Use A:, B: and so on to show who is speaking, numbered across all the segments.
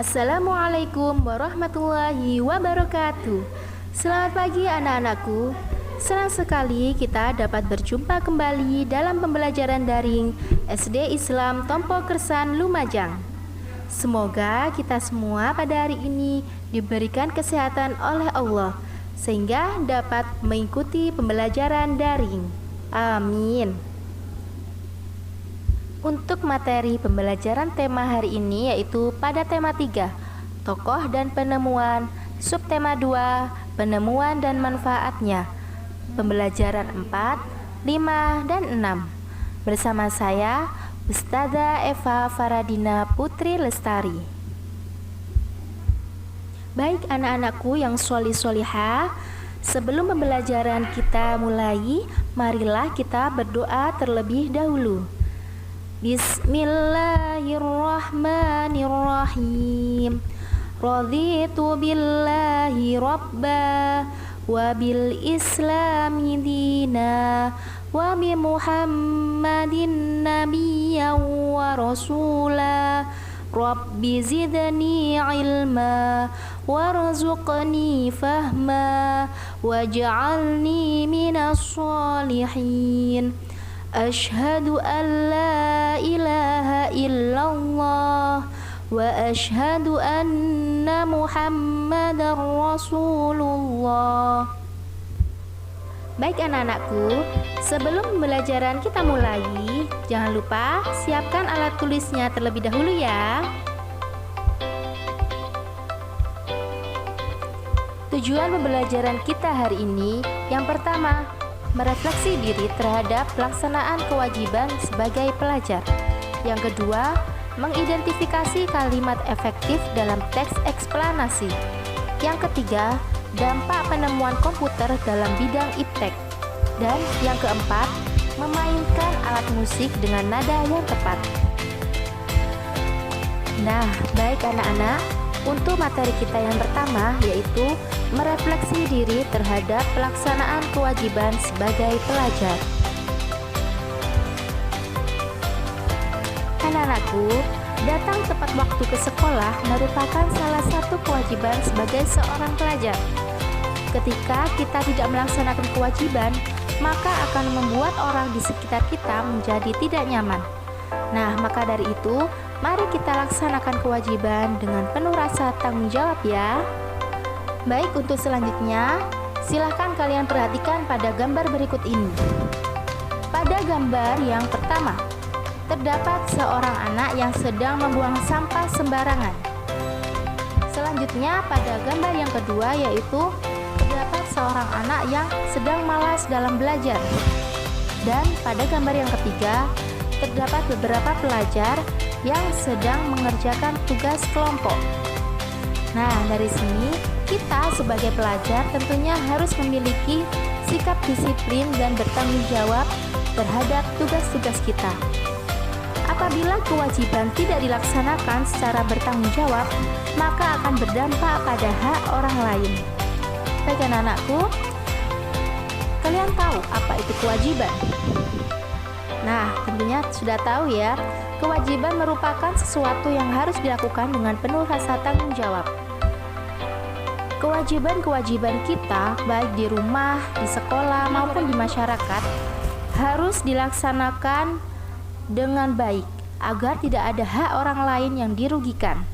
A: Assalamualaikum warahmatullahi wabarakatuh. Selamat pagi anak-anakku. Senang sekali kita dapat berjumpa kembali dalam pembelajaran daring SD Islam Tompo Kersan Lumajang. Semoga kita semua pada hari ini diberikan kesehatan oleh Allah sehingga dapat mengikuti pembelajaran daring. Amin. Untuk materi pembelajaran tema hari ini yaitu pada tema 3, tokoh dan penemuan, subtema 2, penemuan dan manfaatnya, pembelajaran 4, 5, dan 6. Bersama saya, Ustazah Eva Faradina Putri Lestari. Baik anak-anakku yang sholih-sholihah, sebelum pembelajaran kita mulai, marilah kita berdoa terlebih dahulu. Bismillahirrahmanirrahim. Raditu billahi rabba wa bil islami dina wa bi muhammadin nabiyyan wa rasula. Rabbi zidni ilma warzuqni fahma waj'alni minas sholihin. Ashhadu an la ilaha illallah wa ashhadu anna muhammadar rasulullah. Baik anak-anakku, sebelum pembelajaran kita mulai, jangan lupa siapkan alat tulisnya terlebih dahulu ya. Tujuan pembelajaran kita hari ini, yang pertama, merefleksi diri terhadap pelaksanaan kewajiban sebagai pelajar. Yang kedua, mengidentifikasi kalimat efektif dalam teks eksplanasi. Yang ketiga, dampak penemuan komputer dalam bidang iptek. Dan yang keempat, memainkan alat musik dengan nada yang tepat. Nah, baik anak-anak, untuk materi kita yang pertama yaitu merefleksi diri terhadap pelaksanaan kewajiban sebagai pelajar. Anak-anakku, datang tepat waktu ke sekolah merupakan salah satu kewajiban sebagai seorang pelajar. Ketika kita tidak melaksanakan kewajiban, maka akan membuat orang di sekitar kita menjadi tidak nyaman. Nah, maka dari itu, mari kita laksanakan kewajiban dengan penuh rasa tanggung jawab ya. Baik, untuk selanjutnya, silahkan kalian perhatikan pada gambar berikut ini. Pada gambar yang pertama, terdapat seorang anak yang sedang membuang sampah sembarangan. Selanjutnya, pada gambar yang kedua yaitu terdapat seorang anak yang sedang malas dalam belajar. Dan pada gambar yang ketiga, terdapat beberapa pelajar yang sedang mengerjakan tugas kelompok. Nah, dari sini kita sebagai pelajar tentunya harus memiliki sikap disiplin dan bertanggung jawab terhadap tugas-tugas kita. Apabila kewajiban tidak dilaksanakan secara bertanggung jawab, maka akan berdampak pada hak orang lain. Baik anak-anakku, kalian tahu apa itu kewajiban? Nah, tentunya sudah tahu ya, kewajiban merupakan sesuatu yang harus dilakukan dengan penuh rasa tanggung jawab. Kewajiban-kewajiban kita, baik di rumah, di sekolah, maupun di masyarakat, harus dilaksanakan dengan baik, agar tidak ada hak orang lain yang dirugikan.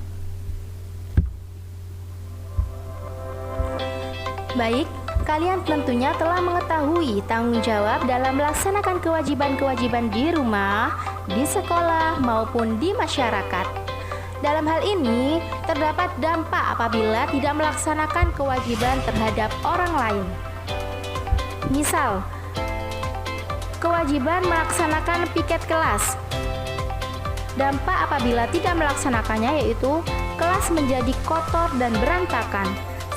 A: Baik, kalian tentunya telah mengetahui tanggung jawab dalam melaksanakan kewajiban-kewajiban di rumah, di sekolah, maupun di masyarakat. Dalam hal ini, terdapat dampak apabila tidak melaksanakan kewajiban terhadap orang lain. Misal, kewajiban melaksanakan piket kelas. Dampak apabila tidak melaksanakannya yaitu kelas menjadi kotor dan berantakan,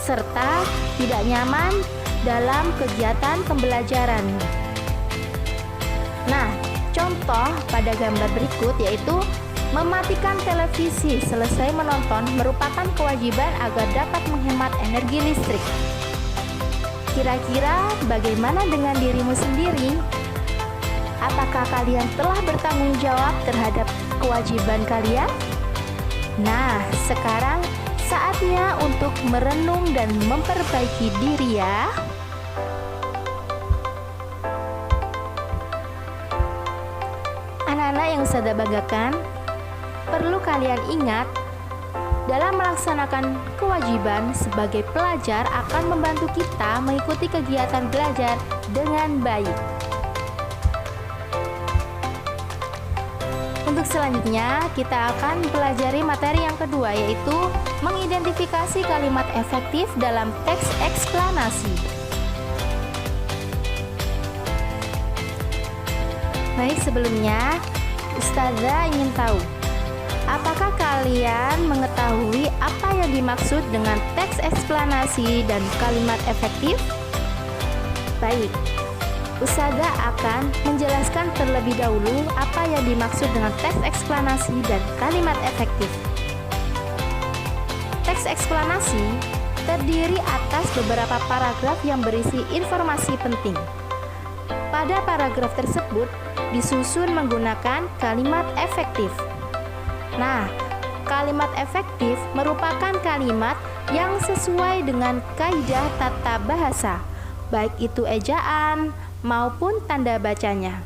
A: serta tidak nyaman dalam kegiatan pembelajaran. Nah, contoh pada gambar berikut yaitu mematikan televisi selesai menonton merupakan kewajiban agar dapat menghemat energi listrik. Kira-kira bagaimana dengan dirimu sendiri? Apakah kalian telah bertanggung jawab terhadap kewajiban kalian? Nah, sekarang saatnya untuk merenung dan memperbaiki diri ya. Anak-anak yang saya banggakan, perlu kalian ingat, dalam melaksanakan kewajiban sebagai pelajar akan membantu kita mengikuti kegiatan belajar dengan baik. Untuk selanjutnya, kita akan pelajari materi yang kedua, yaitu mengidentifikasi kalimat efektif dalam teks eksplanasi. Baik, sebelumnya Ustazah ingin tahu, apakah kalian mengetahui apa yang dimaksud dengan teks eksplanasi dan kalimat efektif? Baik, Ustazah akan menjelaskan terlebih dahulu apa yang dimaksud dengan teks eksplanasi dan kalimat efektif. Teks eksplanasi terdiri atas beberapa paragraf yang berisi informasi penting. Pada paragraf tersebut disusun menggunakan kalimat efektif. Nah, kalimat efektif merupakan kalimat yang sesuai dengan kaidah tata bahasa, baik itu ejaan maupun tanda bacanya.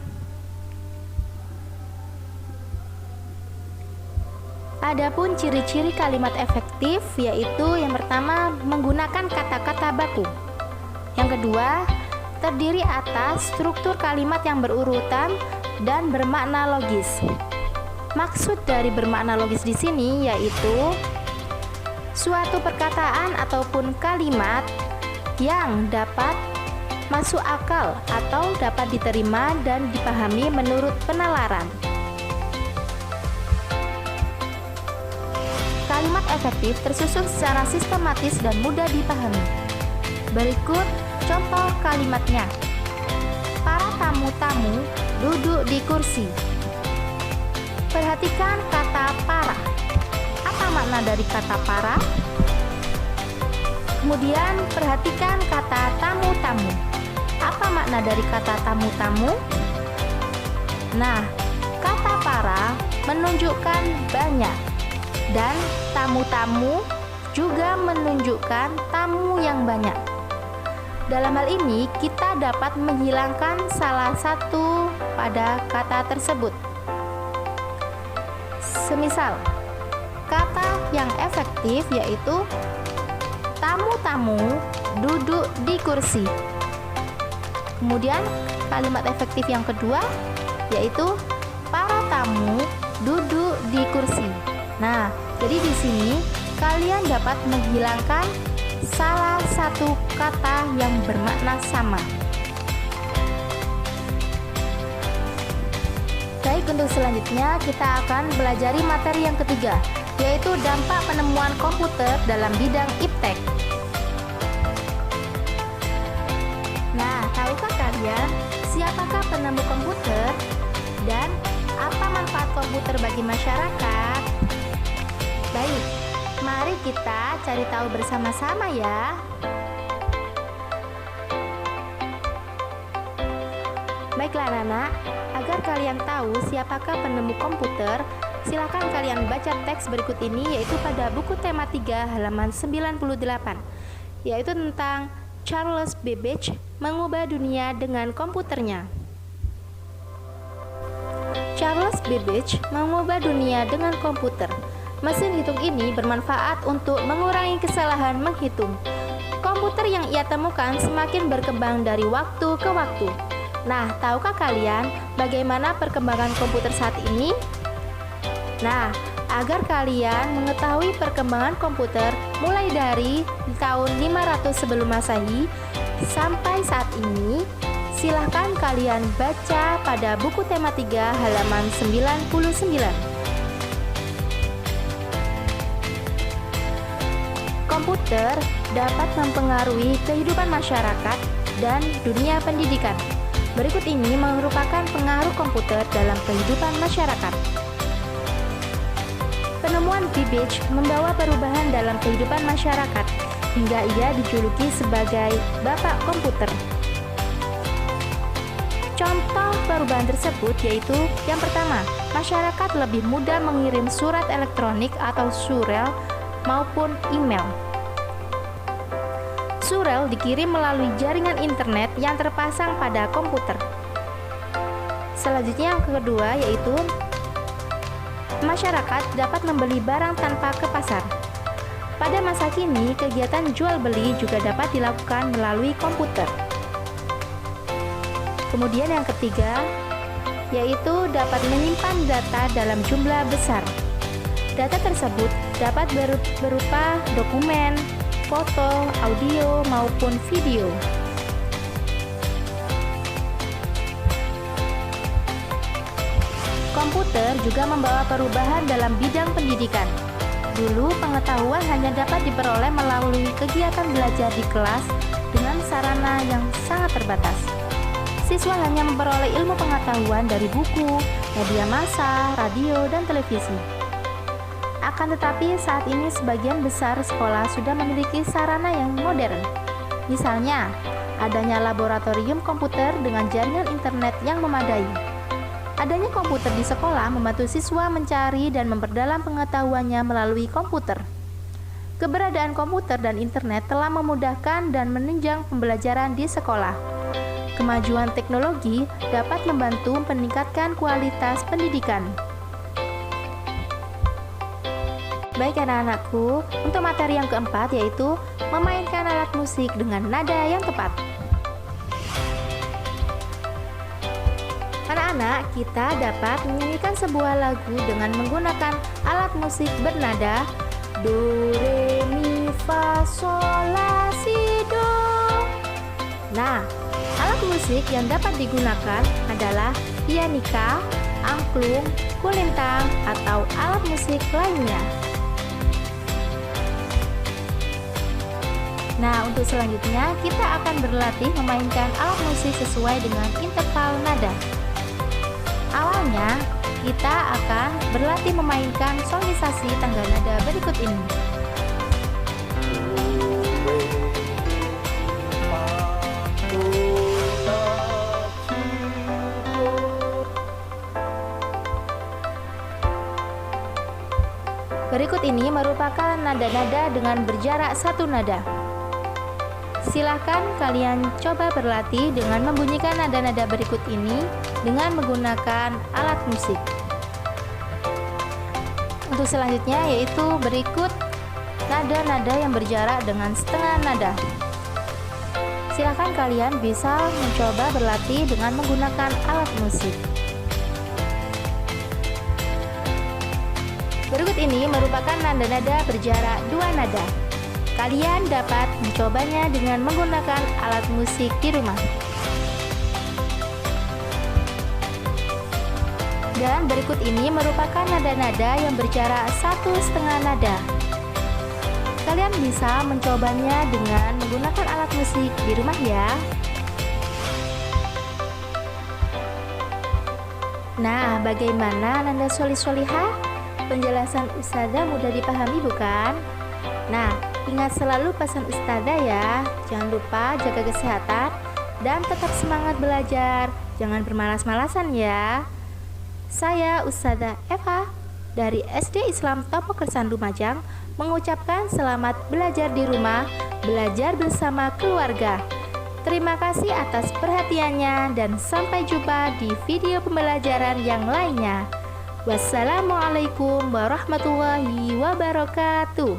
A: Adapun ciri-ciri kalimat efektif yaitu yang pertama, menggunakan kata-kata baku. Yang kedua, terdiri atas struktur kalimat yang berurutan dan bermakna logis. Maksud dari bermakna logis di sini yaitu suatu perkataan ataupun kalimat yang dapat masuk akal atau dapat diterima dan dipahami menurut penalaran. Kalimat efektif tersusun secara sistematis dan mudah dipahami. Berikut contoh kalimatnya. Para tamu-tamu duduk di kursi. Perhatikan kata para. Apa makna dari kata para? Kemudian perhatikan kata tamu-tamu. Apa makna dari kata tamu-tamu? Nah, kata para menunjukkan banyak dan tamu-tamu juga menunjukkan tamu yang banyak. Dalam hal ini kita dapat menghilangkan salah satu pada kata tersebut. Semisal, kata yang efektif yaitu tamu-tamu duduk di kursi. Kemudian kalimat efektif yang kedua yaitu para tamu duduk di kursi. Nah, jadi di sini kalian dapat menghilangkan salah satu kata yang bermakna sama. Baik, untuk selanjutnya kita akan pelajari materi yang ketiga, yaitu dampak penemuan komputer dalam bidang iptek. Nah, tahukah kalian siapakah penemu komputer dan apa manfaat komputer bagi masyarakat? Baik, mari kita cari tahu bersama-sama ya. Baiklah anak-anak, agar kalian tahu siapakah penemu komputer, silakan kalian baca teks berikut ini, yaitu pada buku tema 3 halaman 98, yaitu tentang Charles Babbage mengubah dunia dengan komputernya. Charles Babbage mengubah dunia dengan komputer. Mesin hitung ini bermanfaat untuk mengurangi kesalahan menghitung. Komputer yang ia temukan semakin berkembang dari waktu ke waktu. Nah, tahukah kalian bagaimana perkembangan komputer saat ini? Nah, agar kalian mengetahui perkembangan komputer mulai dari tahun 500 sebelum Masehi sampai saat ini, silahkan kalian baca pada buku tema 3 halaman 99. Komputer dapat mempengaruhi kehidupan masyarakat dan dunia pendidikan. Berikut ini merupakan pengaruh komputer dalam kehidupan masyarakat. Penemuan Babbage membawa perubahan dalam kehidupan masyarakat hingga ia dijuluki sebagai Bapak Komputer. Contoh perubahan tersebut yaitu yang pertama, masyarakat lebih mudah mengirim surat elektronik atau surel maupun email. Surel dikirim melalui jaringan internet yang terpasang pada komputer. Selanjutnya yang kedua yaitu masyarakat dapat membeli barang tanpa ke pasar. Pada masa kini, kegiatan jual beli juga dapat dilakukan melalui komputer. Kemudian yang ketiga yaitu dapat menyimpan data dalam jumlah besar. Data tersebut dapat berupa dokumen, foto, audio, maupun video. Komputer juga membawa perubahan dalam bidang pendidikan. Dulu pengetahuan hanya dapat diperoleh melalui kegiatan belajar di kelas dengan sarana yang sangat terbatas. Siswa hanya memperoleh ilmu pengetahuan dari buku, media massa, radio, dan televisi. Akan tetapi saat ini sebagian besar sekolah sudah memiliki sarana yang modern. Misalnya, adanya laboratorium komputer dengan jaringan internet yang memadai. Adanya komputer di sekolah membantu siswa mencari dan memperdalam pengetahuannya melalui komputer. Keberadaan komputer dan internet telah memudahkan dan menunjang pembelajaran di sekolah. Kemajuan teknologi dapat membantu meningkatkan kualitas pendidikan. Baik anak-anakku, untuk materi yang keempat yaitu memainkan alat musik dengan nada yang tepat. Anak-anak, kita dapat menyanyikan sebuah lagu dengan menggunakan alat musik bernada do, re, mi, fa, sol, la, si, do. Nah, alat musik yang dapat digunakan adalah pianika, angklung, kulintang, atau alat musik lainnya. Nah, untuk selanjutnya kita akan berlatih memainkan alat musik sesuai dengan interval nada. Awalnya, kita akan berlatih memainkan sonisasi tangga nada berikut ini. Berikut ini merupakan nada-nada dengan berjarak satu nada. Silahkan kalian coba berlatih dengan membunyikan nada-nada berikut ini dengan menggunakan alat musik. Untuk selanjutnya yaitu berikut nada-nada yang berjarak dengan setengah nada. Silahkan kalian bisa mencoba berlatih dengan menggunakan alat musik. Berikut ini merupakan nada-nada berjarak dua nada. Kalian dapat mencobanya dengan menggunakan alat musik di rumah. Dan berikut ini merupakan nada-nada yang berjarak satu setengah nada. Kalian bisa mencobanya dengan menggunakan alat musik di rumah ya. Nah, bagaimana nada solih-solihah? Penjelasan Ustazah mudah dipahami bukan? Nah, ingat selalu pesan Ustazah ya. Jangan lupa jaga kesehatan dan tetap semangat belajar. Jangan bermalas-malasan ya. Saya Ustazah Eva dari SD Islam Topo Kersan Lumajang mengucapkan selamat belajar di rumah, belajar bersama keluarga. Terima kasih atas perhatiannya dan sampai jumpa di video pembelajaran yang lainnya. Wassalamualaikum warahmatullahi wabarakatuh.